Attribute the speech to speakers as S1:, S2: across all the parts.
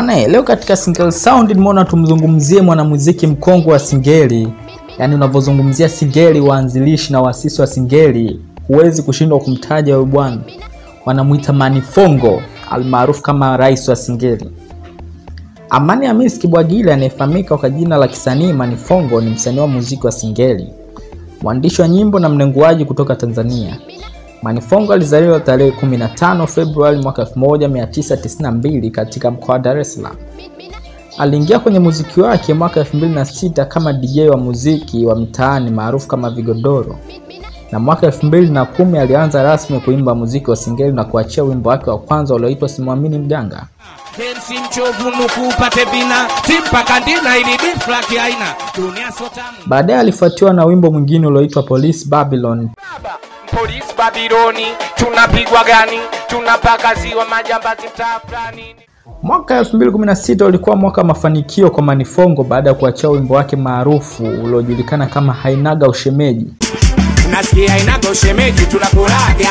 S1: Leo katika Single Sound nimeona tumzungumzie mwanamuziki mkongwe wa Singeli. Yaani unavozungumzia Singeli, waanzilishi na waasisi wa Singeli, huwezi kushindwa kumtaja huyu bwana. Wanamuita Manifongo, almaarufu kama rais wa Singeli. Amani Hamisi Kibwagile anayefahamika kwa jina la kisanii Manifongo ni msanii wa muziki wa Singeli, mwandishi wa nyimbo na mnenguaji kutoka Tanzania. Manifongo alizaliwa tarehe 15 Februari mwaka 1992 katika mkoa wa Dar es Salaam. Aliingia kwenye muziki wake mwaka 2006 kama DJ wa muziki wa mitaani maarufu kama Vigodoro. Na mwaka 2010 alianza rasmi kuimba muziki wa Singeli na kuachia wimbo wake wa kwanza ulioitwa Simwamini Mganga. Baadaye alifuatiwa na wimbo mwingine ulioitwa Police Babylon.
S2: Police Babyloni, tunapigwa gani? Tunapakaziwa majambazi mtafani.
S1: Mwaka 2016 ulikuwa mwaka mafanikio kwa Manifongo baada ya kuachia wimbo wake maarufu uliojulikana kama Hainaga Ushemeji.
S2: Nasikia hainaga ushemeji tunakulaga.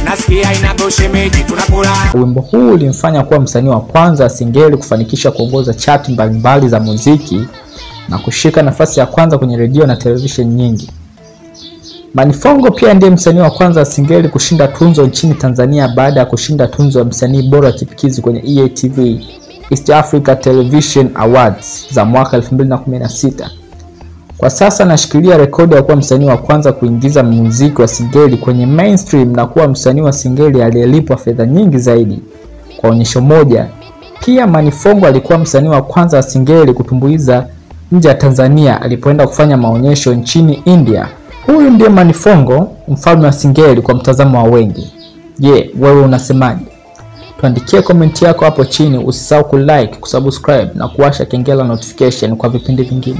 S2: Nasikia hainaga ushemeji tunakulaga.
S1: Wimbo huu ulimfanya kuwa msanii wa kwanza wa Singeli kufanikisha kuongoza chati mbalimbali za muziki na kushika nafasi ya kwanza kwenye redio na television nyingi. Manifongo pia ndiye msanii wa kwanza wa Singeli kushinda tunzo nchini Tanzania baada ya kushinda tunzo ya msanii bora chipukizi kwenye EATV East Africa Television Awards za mwaka 2016. Kwa sasa anashikilia rekodi ya kuwa msanii wa kwanza kuingiza muziki wa Singeli kwenye mainstream na kuwa msanii wa Singeli aliyelipwa fedha nyingi zaidi kwa onyesho moja. Pia Manifongo alikuwa msanii wa kwanza wa Singeli kutumbuiza nje ya Tanzania alipoenda kufanya maonyesho nchini India. Huyu ndiye Manifongo, mfalme wa Singeli kwa mtazamo wa wengi. Wewe unasemaje? Tuandikie comment yako hapo chini, usisahau kulike, kusubscribe na kuwasha kengele notification kwa vipindi vingine.